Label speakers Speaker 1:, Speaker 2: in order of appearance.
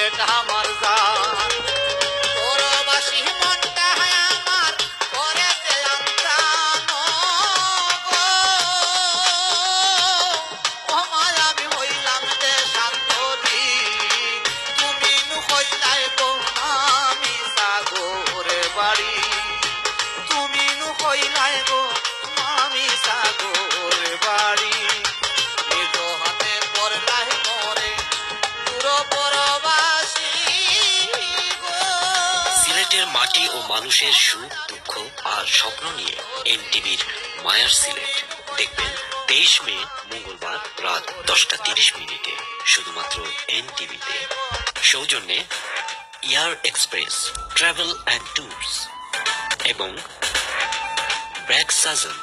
Speaker 1: সিলেট আমার জান পরবাসী মনটা আমার করেতে আনতানো গো ও মায়া আমি হইলাম দেশান্তরী তুমি নু হইলাই গো আমি সাগরে বাড়ি তুমি নু হইলাই গো আমি সাগরে বাড়ি নিজ হাতে করলাই মরে পুরো পরবাসী গো।
Speaker 2: সিলেটের মাটি ও মানুষের সুখ দুঃখ আর স্বপ্ন নিয়ে এনটিভির মায়ার সিলেট দেখবেন 23 মে মঙ্গলবার রাত 10:30 শুধুমাত্র এনটিভিতে। সৌজন্যে air express travel and tours এবং ব্র্যাক সাজন।